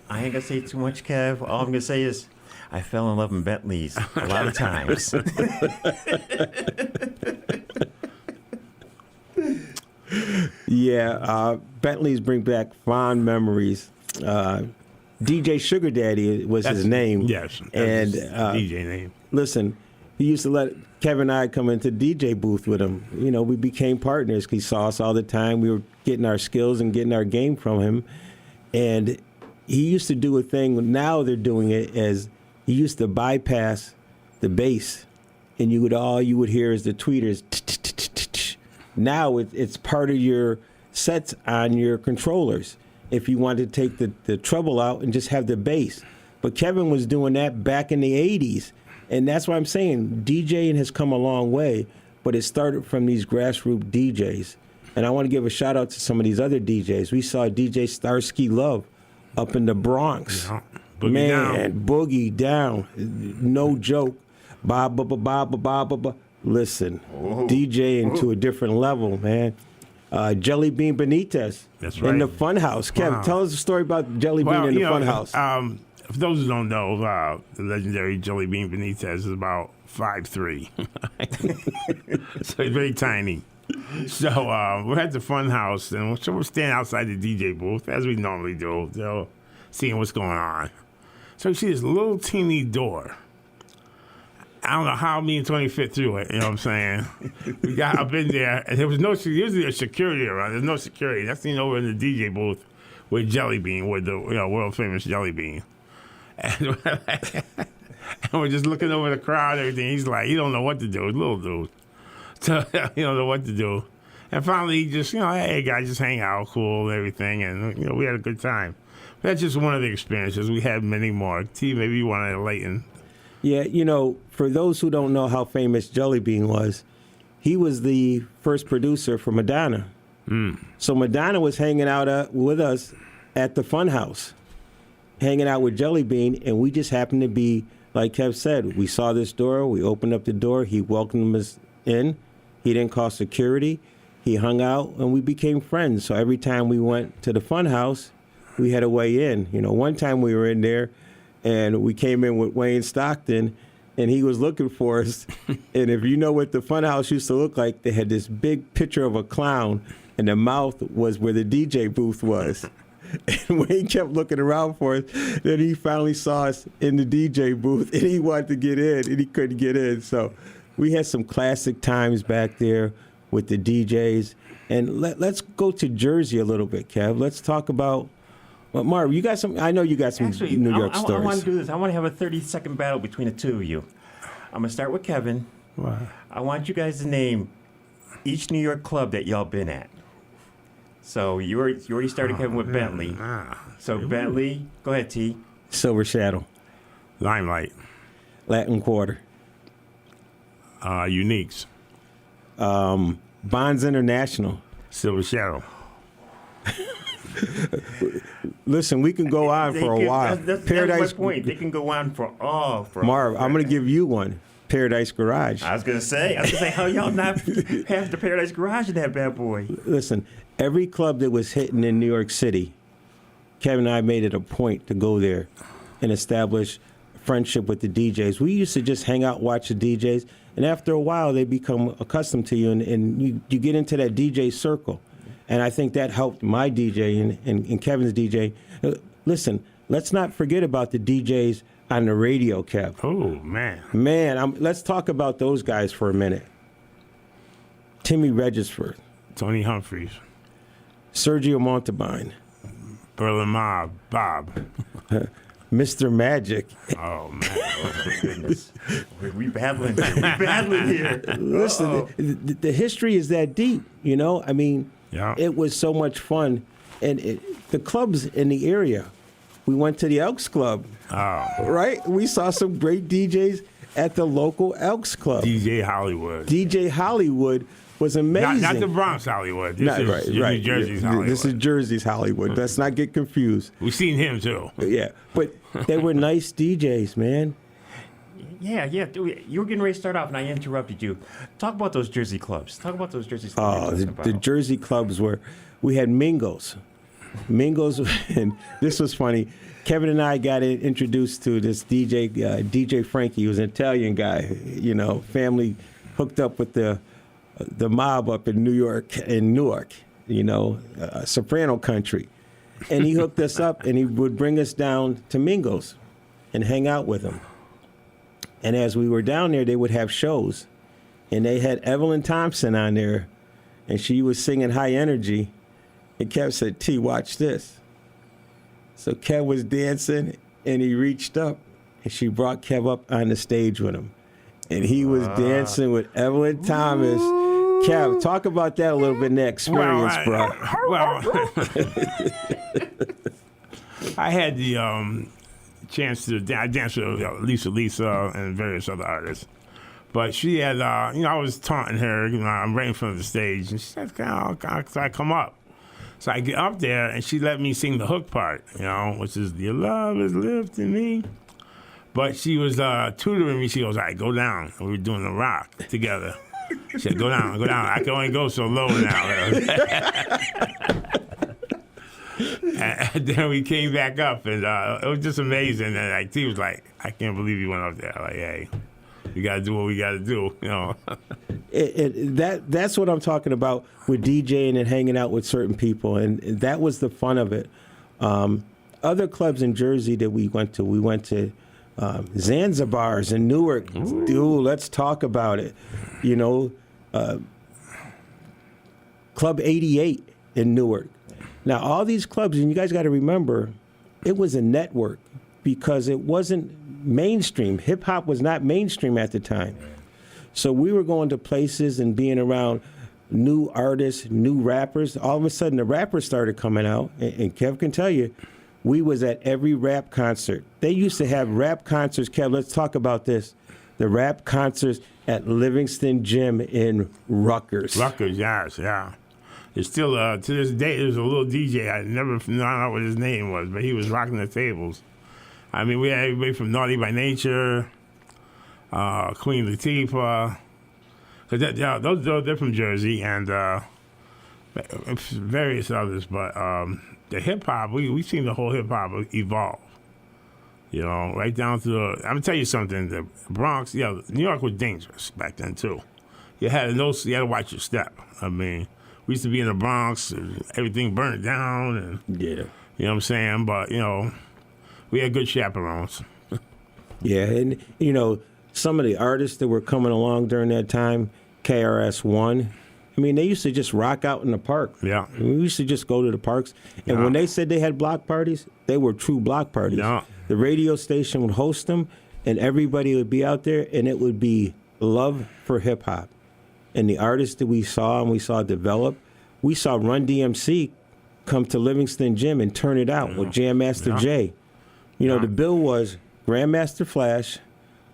S3: I ain't gonna say too much, Kev. All I'm gonna say is I fell in love in Bentley's a lot of times.
S1: Yeah, Bentley's bring back fond memories. DJ Sugar Daddy was his name.
S2: Yes,
S1: and
S2: his DJ name.
S1: Listen, he used to let Kevin and I come into DJ booth with him. You know, we became partners. He saw us all the time. We were getting our skills and getting our game from him. And he used to do a thing. Now they're doing it as he used to bypass the bass, and all you would hear is the tweeters. Now it's part of your sets on your controllers. If you wanted to take the treble out and just have the bass. But Kevin was doing that back in the 80s. And that's why I'm saying DJing has come a long way, but it started from these grassroots DJs. And I want to give a shout out to some of these other DJs. We saw DJ Starsky Love up in the Bronx.
S2: Yeah. Boogie
S1: down. No joke. Ba ba ba ba ba ba ba ba. Listen, DJing to a different level, man. Jelly Bean Benitez.
S2: That's right.
S1: In the Funhouse. Kev,
S2: Wow.
S1: tell us a story about Jelly Bean in the Funhouse.
S2: For those who don't know, the legendary Jelly Bean Benitez is about 5'3". So he's very tiny. So we're at the Funhouse, and so we're standing outside the DJ booth, as we normally do, seeing what's going on. So you see this little teeny door. I don't know how me and Tony fit through it, you know what I'm saying? We got up in there, and there was usually a security around. There's no security. That's over in the DJ booth with Jelly Bean, with the world famous Jelly Bean. And we're just looking over the crowd and everything. He's like, he don't know what to do. He's a little dude. So he don't know what to do. And finally, he just, hey, guys, just hang out, cool, and everything. And, we had a good time. But that's just one of the experiences. We had many more. T, maybe you want to enlighten.
S1: Yeah, for those who don't know how famous Jelly Bean was, he was the first producer for Madonna. So Madonna was hanging out with us at the Funhouse, hanging out with Jelly Bean, and we just happened to be, like Kev said, we saw this door, we opened up the door, he welcomed us in, he didn't call security, he hung out, and we became friends. So every time we went to the Funhouse, we had a way in. One time we were in there, and we came in with Wayne Stockton, and he was looking for us. And if you know what the funhouse used to look like, they had this big picture of a clown, and the mouth was where the DJ booth was. And Wayne kept looking around for us. Then he finally saw us in the DJ booth, and he wanted to get in, and he couldn't get in. So we had some classic times back there with the DJs. And let's go to Jersey a little bit, Kev. Let's talk about. Well, Marv, you got some. I know you got some
S3: Actually,
S1: New York
S3: I
S1: stories.
S3: want to do this. I want to have a 30-second battle between the two of you. I'm gonna start with Kevin.
S2: Wow.
S3: I want you guys to name each New York club that y'all been at. So you already started, Kevin, with Bentley. So Bentley, go ahead, T.
S1: Silver Shadow,
S2: Limelight,
S1: Latin Quarter,
S2: Uniques,
S1: Bonds International.
S2: Silver Shadow.
S1: Listen, we can go on for a while.
S3: That's
S1: Paradise
S3: my point. They can go on for
S1: Marv, I'm going to give you one. Paradise Garage.
S3: I was gonna say, how y'all not have the Paradise Garage in that bad boy?
S1: Listen, every club that was hitting in New York City, Kevin and I made it a point to go there and establish friendship with the DJs. We used to just hang out, watch the DJs, and after a while, they become accustomed to you, and you get into that DJ circle. And I think that helped my DJ and Kevin's DJ. Listen, let's not forget about the DJs on the radio, Kev.
S2: Oh, man.
S1: Man, let's talk about those guys for a minute. Timmy Regisford,
S2: Tony Humphreys,
S1: Sergio Montalbine,
S2: Berlin Mob, Bob.
S1: Mr. Magic.
S2: Oh, man.
S3: Oh my goodness, we battling here. We battling here.
S1: Listen, the history is that deep, I mean,
S2: Yeah.
S1: It was so much fun. And the clubs in the area, we went to the Elks Club, right? We saw some great DJs at the local Elks Club.
S2: DJ Hollywood.
S1: DJ Hollywood was amazing.
S2: Not the Bronx Hollywood. This is New Jersey's Hollywood.
S1: This is Jersey's Hollywood. Let's not get confused.
S2: We've seen him, too.
S1: Yeah, but they were nice DJs, man.
S3: Yeah. You were getting ready to start off, and I interrupted you. Talk about those Jersey clubs. Talk about those Jersey clubs.
S1: Oh, the Jersey clubs we had Mingos. Mingos, and this was funny. Kevin and I got introduced to this DJ, DJ Frankie. He was an Italian guy, family hooked up with the mob up in Newark, soprano country. And he hooked us up, and he would bring us down to Mingos and hang out with him. And as we were down there, they would have shows. And they had Evelyn Thompson on there, and she was singing High Energy. And Kev said, T, watch this. So Kev was dancing, and he reached up, and she brought Kev up on the stage with him. And he was dancing with Evelyn Thomas. Kev, talk about that a little bit in the experience, bro.
S2: I had the chance to dance with Lisa and various other artists. But she had, I was taunting her, I'm right in front of the stage. And she said, so I come up. So I get up there, and she let me sing the hook part, which is, your love is lifting me. But she was tutoring me. She goes, all right, go down. And we were doing the rock together. She said, go down. I can only go so low now. And then we came back up, and it was just amazing. And T was like, I can't believe you went up there. Like, hey, we got to do what we got to do,
S1: That's what I'm talking about with DJing and hanging out with certain people, and that was the fun of it. Other clubs in Jersey that we went to Zanzibar's in Newark. Dude, let's talk about it. Club 88 in Newark. Now, all these clubs, and you guys got to remember, it was a network because it wasn't mainstream. Hip-hop was not mainstream at the time. So we were going to places and being around new artists, new rappers. All of a sudden, the rappers started coming out, and Kev can tell you, we was at every rap concert. They used to have rap concerts. Kev, let's talk about this. The rap concerts at Livingston Gym in Rutgers.
S2: Rutgers, yes, yeah. There's still, to this day, there's a little DJ. I never found out what his name was, but he was rocking the tables. I mean, we had everybody from Naughty by Nature, Queen Latifah. They're from Jersey, and various others, but the hip hop, we seen the whole hip hop evolve. You know, right down to I'm gonna tell you something. The Bronx, New York was dangerous back then too. You had to watch your step. I mean, we used to be in the Bronx, and everything burned down, and
S1: Yeah.
S2: you know what I'm saying. But we had good chaperones.
S1: Yeah, and some of the artists that were coming along during that time, KRS-One. I mean, they used to just rock out in the park.
S2: Yeah.
S1: I mean, we used to just go to the parks. And when they said they had block parties, they were true block parties.
S2: Yeah.
S1: The radio station would host them, and everybody would be out there, and it would be love for hip-hop. And the artists that we saw develop, we saw Run DMC come to Livingston Gym and turn it out with Jam Master Jay. The bill was Grandmaster Flash,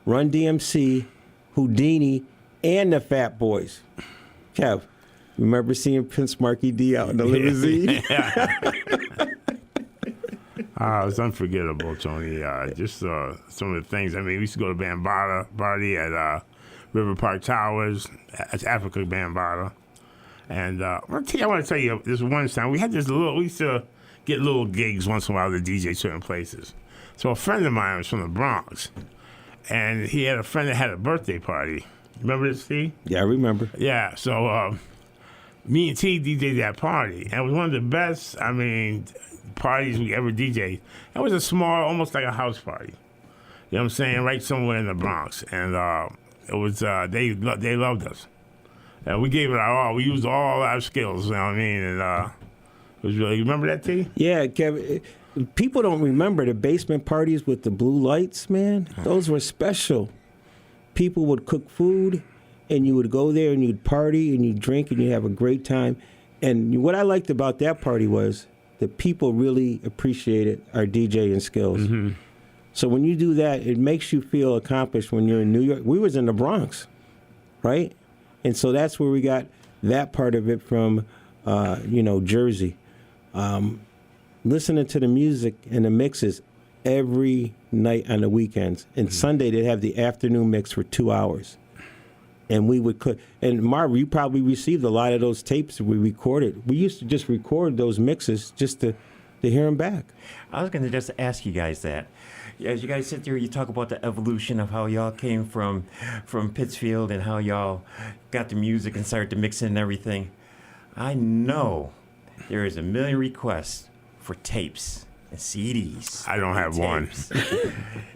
S1: Run DMC, Houdini, and the Fat Boys. Kev, remember seeing Prince Marky D out in the limousine?
S2: It's unforgettable, Tony. Just some of the things. I mean, we used to go to Bambaataa party at River Park Towers. That's Africa Bambaataa. And I want to tell you this one time. We used to get little gigs once in a while to DJ certain places. So a friend of mine was from the Bronx, and he had a friend that had a birthday party. Remember this, T?
S1: Yeah, I remember.
S2: Yeah, so me and T DJ'd that party. And it was one of the best, parties we ever DJ'd. It was a small, almost like a house party. You know what I'm saying? Right somewhere in the Bronx. And it was, they loved us. And we gave it our all. We used all our skills, you know what I mean? And it was really, you remember that, T?
S1: Yeah, Kev. People don't remember the basement parties with the blue lights, man. Those were special. People would cook food, and you would go there, and you'd party, and you'd drink, and you'd have a great time. And what I liked about that party was that people really appreciated our DJing skills. Mm-hmm. So when you do that, it makes you feel accomplished when you're in New York. We was in the Bronx, right? And so that's where we got that part of it from, Jersey. Listening to the music and the mixes every night on the weekends. And Sunday, they'd have the afternoon mix for 2 hours. And we would cook. And Marv, you probably received a lot of those tapes that we recorded. We used to just record those mixes just to hear them back.
S3: I was going to just ask you guys that. As you guys sit there, you talk about the evolution of how y'all came from Pittsfield and how y'all got the music and started to mix in and everything. I know there is a million requests for tapes and CDs.
S2: I don't have one.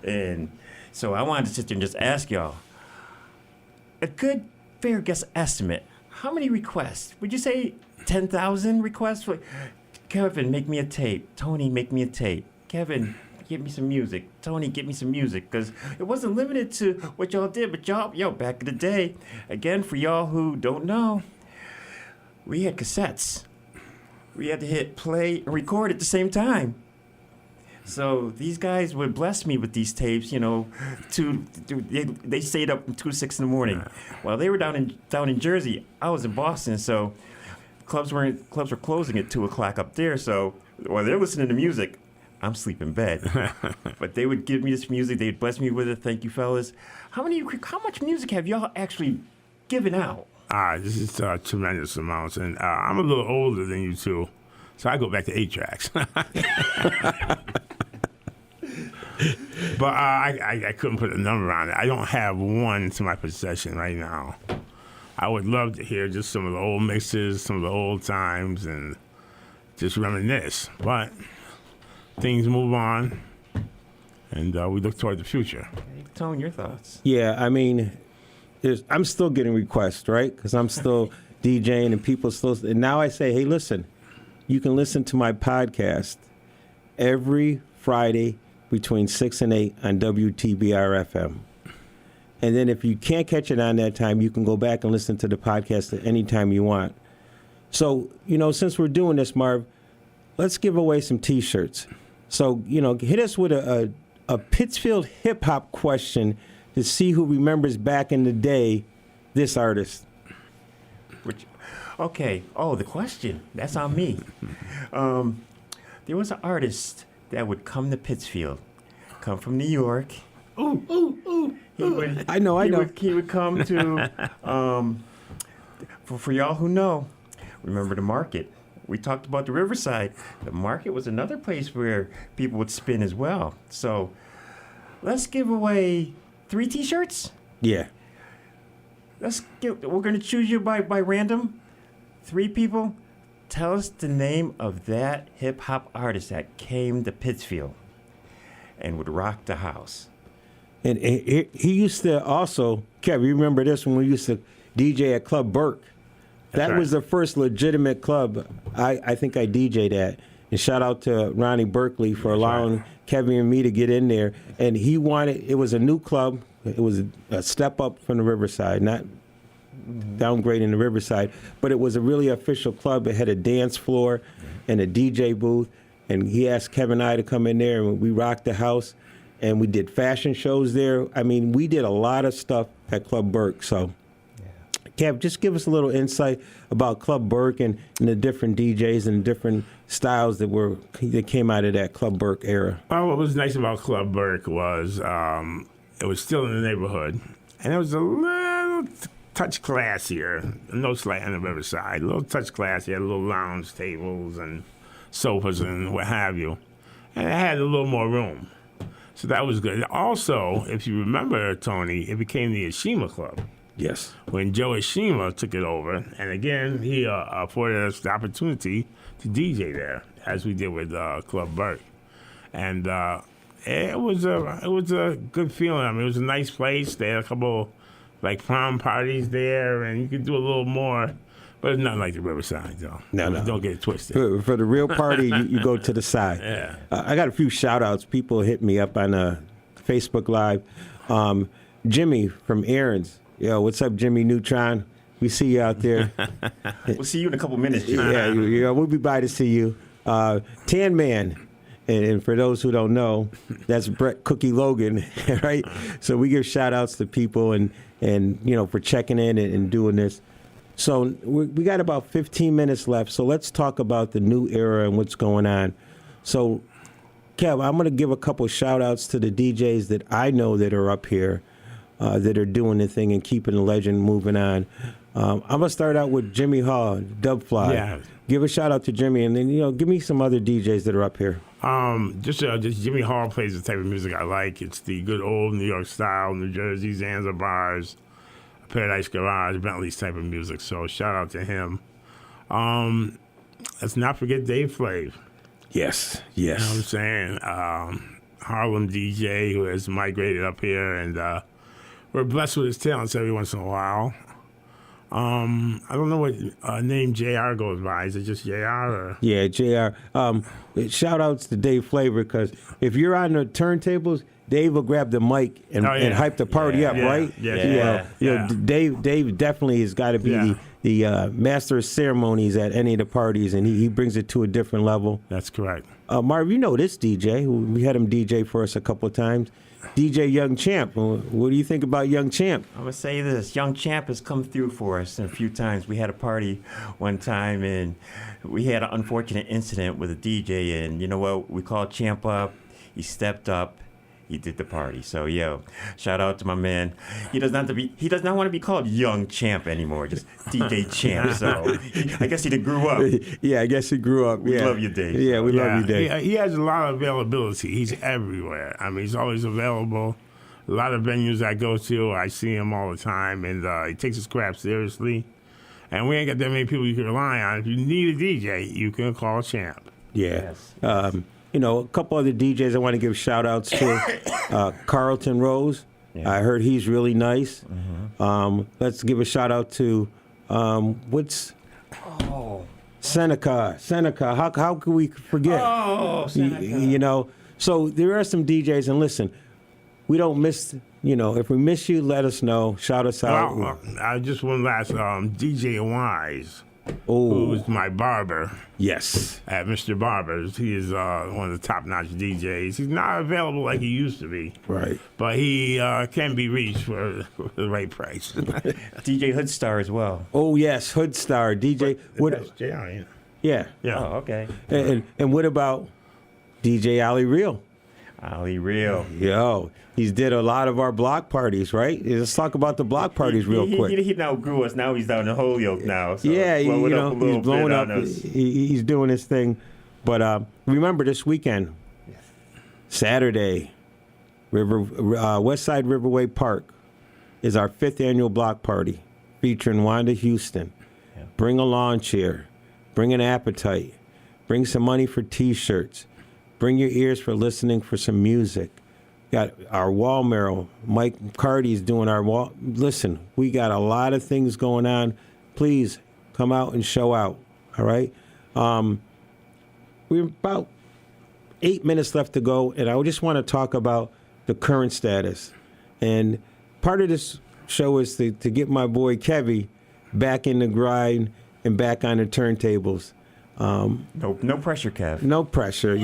S3: And so I wanted to sit there and just ask y'all, a good, fair guess estimate, how many requests? Would you say 10,000 requests? For Kevin, make me a tape. Tony, make me a tape. Kevin, get me some music. Tony, get me some music. Because it wasn't limited to what y'all did, but y'all, back in the day, again, for y'all who don't know, we had cassettes. We had to hit play and record at the same time. So these guys would bless me with these tapes, they stayed up until 6 in the morning. While they were down in Jersey, I was in Boston, so clubs were closing at 2 o'clock up there. So while they're listening to music, I'm sleeping in bed. But they would give me this music, they'd bless me with it. Thank you, fellas. How much music have y'all actually given out?
S2: This is tremendous amounts, and I'm a little older than you two, so I go back to 8 tracks. But I couldn't put a number on it. I don't have one to my possession right now. I would love to hear just some of the old mixes, some of the old times, and just reminisce. But things move on, and we look toward the future.
S3: Tone, your thoughts?
S1: Yeah, I'm still getting requests, right? Because I'm still DJing and people still. And now I say, hey, listen, you can listen to my podcast every Friday between 6 and 8 on WTBR-FM. And then if you can't catch it on that time, you can go back and listen to the podcast at any time you want. So, since we're doing this, Marv, let's give away some T-shirts. So, hit us with a Pittsfield hip-hop question to see who remembers back in the day this artist.
S3: The question. That's on me. There was an artist that would come to Pittsfield, come from New York.
S1: I know.
S3: He would come to, for y'all who know, remember the market we talked about the Riverside. The market was another place where people would spin as well. So let's give away 3 T-shirts.
S1: Yeah.
S3: We're going to choose you by random. 3 people. Tell us the name of that hip hop artist that came to Pittsfield and would rock the house.
S1: And he used to also, Kev, you remember this when we used to DJ at Club Burke? That
S2: right.
S1: was the first legitimate club. I think I DJ'd at. And shout out to Ronnie Berkeley for allowing Kevin and me to get in there. And it was a new club. It was a step up from the Riverside, not downgrading the Riverside, but it was a really official club. It had a dance floor and a DJ booth. And he asked Kevin and I to come in there, and we rocked the house. And we did fashion shows there. I mean, we did a lot of stuff at Club Burke. So, Kev, just give us a little insight about Club Burke and the different DJs and different styles that came out of that Club Burke era.
S2: Well, what was nice about Club Burke was it was still in the neighborhood, and it was a little touch classier. No slight on the Riverside. A little touch classier. Had little lounge tables and sofas and what have you. And it had a little more room. So that was good. Also, if you remember, Tony, it became the Ashima Club.
S1: Yes.
S2: When Joe Ashima took it over. And again, he afforded us the opportunity to DJ there, as we did with Club Burke. And it was a good feeling. I mean, it was a nice place. They had a couple, like, prom parties there, and you could do a little more. But it's not like the Riverside, though.
S1: No.
S2: Don't get it twisted.
S1: For the real party, you go to the side.
S2: Yeah.
S1: I got a few shout-outs. People hit me up on Facebook Live. Jimmy from Aaron's. Yo, what's up, Jimmy Neutron? We see you out there.
S3: We'll see you in a couple minutes, Jimmy.
S1: Yeah, we'll be by to see you. Tan Man. And for those who don't know, that's Brett Cookie Logan, right? So we give shout-outs to people and for checking in and doing this. So we got about 15 minutes left, so let's talk about the new era and what's going on. So, Kev, I'm going to give a couple shout-outs to the DJs that I know that are up here, that are doing the thing and keeping the legend moving on. I'm going to start out with Jimmy Hall, Dubfly.
S2: Yeah.
S1: Give a shout-out to Jimmy, and then, give me some other DJs that are up here.
S2: Just Jimmy Hall plays the type of music I like. It's the good old New York style, New Jersey, Zanzibars, Paradise Garage, Bentley's type of music. So shout out to him. Let's not forget Dave Flav.
S1: Yes.
S2: You know what I'm saying? Harlem DJ who has migrated up here, and we're blessed with his talents every once in a while. I don't know what name JR goes by. Is it just JR? Or?
S1: Yeah, JR. Shout outs to Dave Flavor, because if you're on the turntables, Dave will grab the mic and hype the party up, right?
S2: Yeah.
S1: Dave definitely has got to be the master of ceremonies at any of the parties, and he brings it to a different level.
S2: That's correct.
S1: Marv, you know this DJ. We had him DJ for us a couple of times. DJ Young Champ. What do you think about Young Champ?
S3: I'm going to say this. Young Champ has come through for us a few times. We had a party one time, and we had an unfortunate incident with a DJ, and you know what? We called Champ up. He stepped up. He did the party. So, shout out to my man. He does not want to be called Young Champ anymore, just DJ Champ. So, I guess he grew up.
S1: Yeah, I guess he grew up.
S3: We love you, Dave.
S1: Yeah, we love you, Dave.
S2: He has a lot of availability. He's everywhere. I mean, he's always available. A lot of venues I go to, I see him all the time, and he takes his craft seriously. And we ain't got that many people you can rely on. If you need a DJ, you can call Champ.
S1: Yeah. Yes. A couple other DJs I want to give shout-outs to. Carlton Rose. Yeah. I heard he's really nice. Mm-hmm. Let's give a shout-out to, Seneca. How could we forget?
S3: Oh,
S1: Seneca. So there are some DJs, and listen, we don't miss, if we miss you, let us know. Shout us out.
S2: Well, just one last, DJ Wise.
S1: Oh,
S2: who's my barber?
S1: Yes,
S2: at Mr. Barber's. He is one of the top-notch DJs. He's not available like he used to be,
S1: right? But
S2: he can be reached for the right price.
S3: DJ Hoodstar as well.
S1: Oh yes, Hoodstar DJ.
S2: That's JR,
S1: yeah.
S3: Oh, okay.
S1: And what about DJ Ali Real?
S3: Ali Real.
S1: Yo, he's did a lot of our block parties, right? Let's talk about the block parties real quick.
S3: He now grew us. Now he's down in Holyoke now. So
S1: Yeah,
S3: blow it up a little
S1: he's blowing
S3: bit
S1: up.
S3: on us.
S1: He's doing his thing. But remember this weekend, Saturday, Westside Riverway Park is our 5th annual block party featuring Wanda Houston.
S3: Yeah.
S1: Bring a lawn chair. Bring an appetite. Bring some money for T-shirts. Bring your ears for listening for some music. Got our wall mural. Mike McCarty's doing our wall. Listen, we got a lot of things going on. Please come out and show out. All right? We're about 8 minutes left to go, and I just want to talk about the current status. And part of this show is to get my boy Kevy back in the grind and back on the turntables.
S3: No pressure, Kev.
S1: No pressure,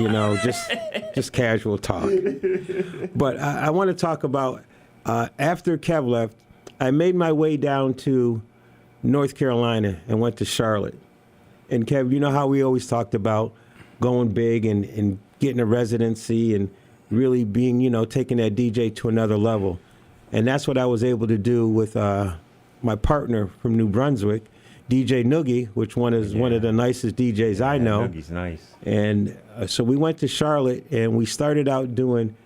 S1: just casual talk. But I want to talk about, after Kev left, I made my way down to North Carolina and went to Charlotte. And Kev, you know how we always talked about going big and getting a residency and really being, taking that DJ to another level. And that's what I was able to do with my partner from New Brunswick, DJ Noogie, which one is one of the nicest DJs I know.
S3: Noogie's nice.
S1: And so we went to Charlotte and we started out doing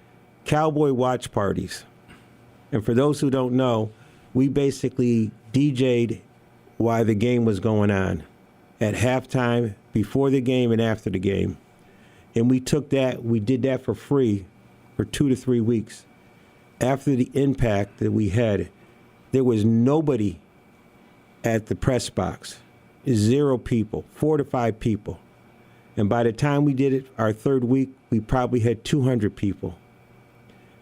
S1: cowboy watch parties. And for those who don't know, we basically DJ'd while the game was going on, at halftime, before the game, and after the game. And we did that for free for 2 to 3 weeks. After the impact that we had, there was nobody at the press box. 0 people, 4 to 5 people. And by the time we did it, our 3rd week, we probably had 200 people.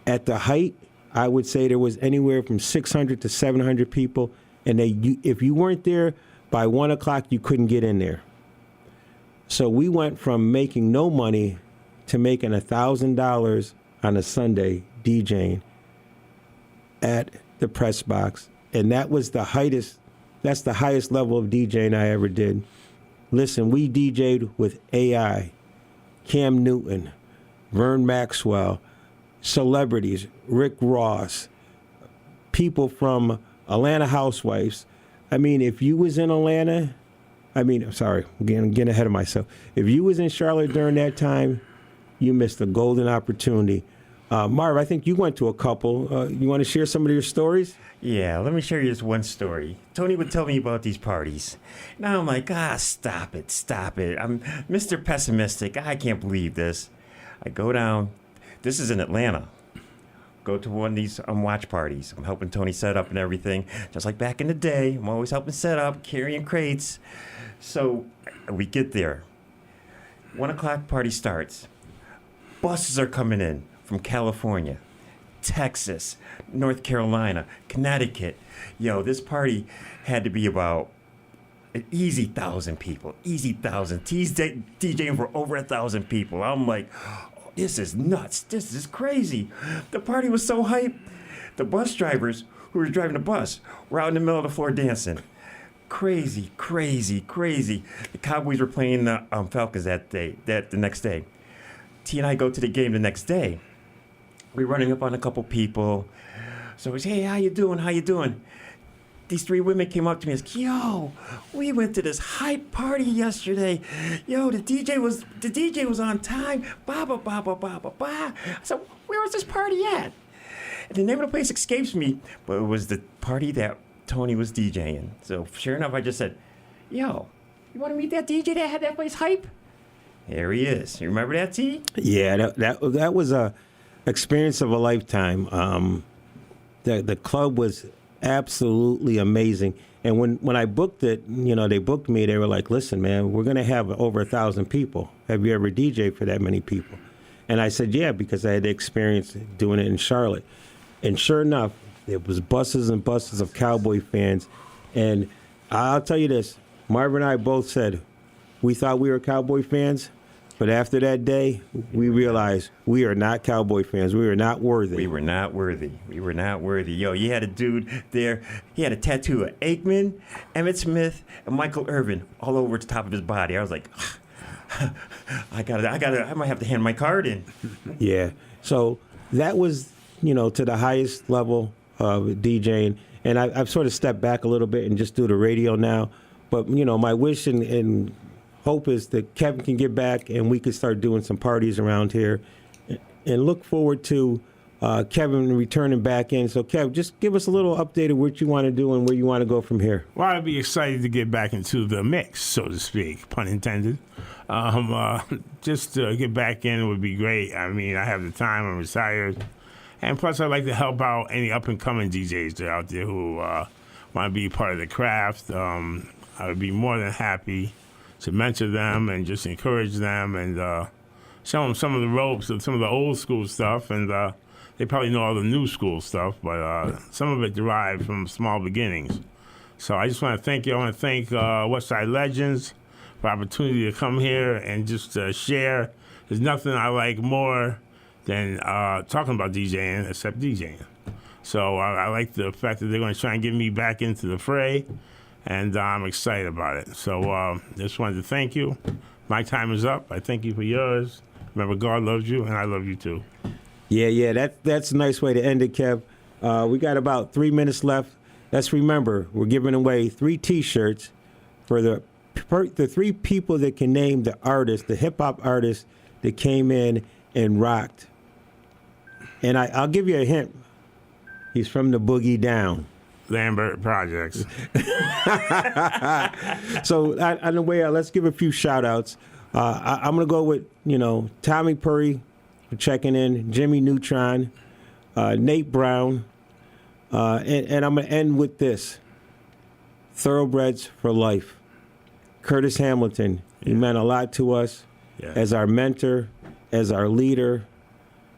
S1: At the height, I would say there was anywhere from 600 to 700 people. And if you weren't there by 1 o'clock, you couldn't get in there. So we went from making no money to making $1,000 on a Sunday DJing at the press box. And that was that's the highest level of DJing I ever did. Listen, we DJ'd with AI, Cam Newton, Vern Maxwell, celebrities, Rick Ross, people from Atlanta Housewives. I mean, if you was in Atlanta, I'm getting ahead of myself. If you was in Charlotte during that time, you missed a golden opportunity. Marv, I think you went to a couple. You want to share some of your stories?
S3: Yeah, let me share you this one story. Tony would tell me about these parties. Now I'm like, stop it. I'm Mr. Pessimistic. I can't believe this. I go down. This is in Atlanta. Go to one of these watch parties. I'm helping Tony set up and everything. Just like back in the day, I'm always helping set up, carrying crates. So we get there. 1 o'clock party starts. Buses are coming in from California, Texas, North Carolina, Connecticut. Yo, this party had to be about an easy 1,000 people. Easy 1,000. DJing for over 1,000 people. I'm like, oh, this is nuts. This is crazy. The party was so hype. The bus drivers who were driving the bus were out in the middle of the floor dancing. Crazy. The Cowboys were playing the Falcons the next day. T and I go to the game the next day. We're running up on a couple people. So we say, hey, how you doing? These 3 women came up to me and said, yo, we went to this hype party yesterday. Yo, the DJ was on time. Ba. I said, where was this party at? And the name of the place escapes me, but it was the party that Tony was DJing. So sure enough, I just said, yo, you want to meet that DJ that had that place hype? There he is. You remember that, T?
S1: Yeah, that was a experience of a lifetime. The club was absolutely amazing. And when I booked it, they booked me. They were like, listen, man, we're going to have over 1,000 people. Have you ever DJed for that many people? And I said, yeah, because I had the experience doing it in Charlotte. And sure enough, there was buses and buses of Cowboy fans. And I'll tell you this, Marvin and I both said we thought we were Cowboy fans. But after that day, we realized we are not Cowboy fans. We are not worthy.
S3: We were not worthy. Yo, you had a dude there. He had a tattoo of Aikman, Emmitt Smith, and Michael Irvin all over the top of his body. I was like, I might have to hand my card in.
S1: Yeah. So that was, to the highest level of DJing. And I've sort of stepped back a little bit and just do the radio now. But, my wish and hope is that Kevin can get back and we can start doing some parties around here. And look forward to Kevin returning back in. So, Kev, just give us a little update of what you want to do and where you want to go from here.
S2: Well, I'd be excited to get back into the mix, so to speak, pun intended. Just to get back in would be great. I mean, I have the time. I'm retired. And plus, I'd like to help out any up-and-coming DJs that are out there who want to be part of the craft. I would be more than happy to mentor them and just encourage them and show them some of the ropes of some of the old school stuff. And they probably know all the new school stuff, but some of it derived from small beginnings. So I just want to thank you. I want to thank Westside Legends for the opportunity to come here and just share. There's nothing I like more than talking about DJing except DJing. So I like the fact that they're going to try and get me back into the fray, and I'm excited about it. So just wanted to thank you. My time is up. I thank you for yours. Remember, God loves you, and I love you too.
S1: Yeah, that's a nice way to end it, Kev. We got about 3 minutes left. Let's remember, we're giving away 3 T-shirts for the 3 people that can name the artist, the hip-hop artist that came in and rocked. And I'll give you a hint. He's from the Boogie Down.
S2: Lambert Projects.
S1: So on the way out, let's give a few shout-outs. I'm going to go with, Tommy Purry for checking in, Jimmy Neutron, Nate Brown, and I'm going to end with this. Thoroughbreds for Life. Curtis Hamilton, he meant a lot to us as our mentor, as our leader,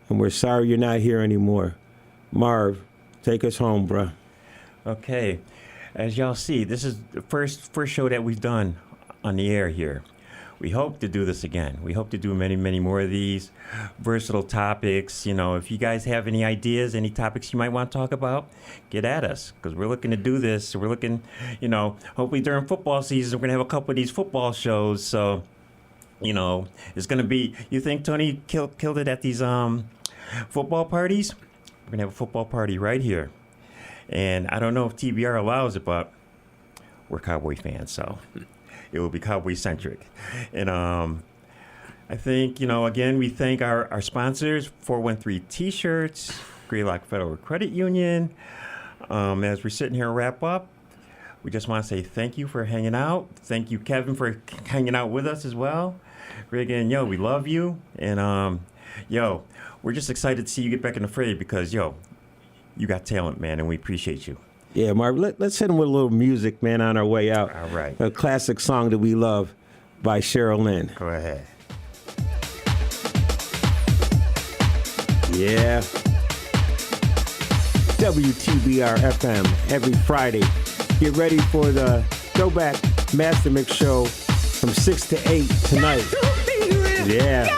S1: and we're sorry you're not here anymore. Marv, take us home, bruh.
S3: Okay, as y'all see, this is the first show that we've done on the air here. We hope to do this again. We hope to do many, many more of these versatile topics. If you guys have any ideas, any topics you might want to talk about, get at us, because we're looking to do this. We're looking, hopefully during football season, we're going to have a couple of these football shows. So, it's going to be, you think Tony killed it at these football parties? We're going to have a football party right here. And I don't know if TBR allows it, but we're Cowboy fans, so it will be Cowboy-centric. And I think, again, we thank our sponsors, 413 T-shirts, Greylock Federal Credit Union. As we're sitting here and wrap up, we just want to say thank you for hanging out. Thank you, Kevin, for hanging out with us as well. Again, we love you. And, we're just excited to see you get back in the fray because, you got talent, man, and we appreciate you.
S1: Yeah, Marv, let's hit him with a little music, man, on our way out.
S3: All right.
S1: A classic song that we love by Cheryl Lynn.
S3: Go ahead.
S1: Yeah. WTBR-FM every Friday. Get ready for the Throwback Master Mix show from 6 to 8 tonight. Yeah.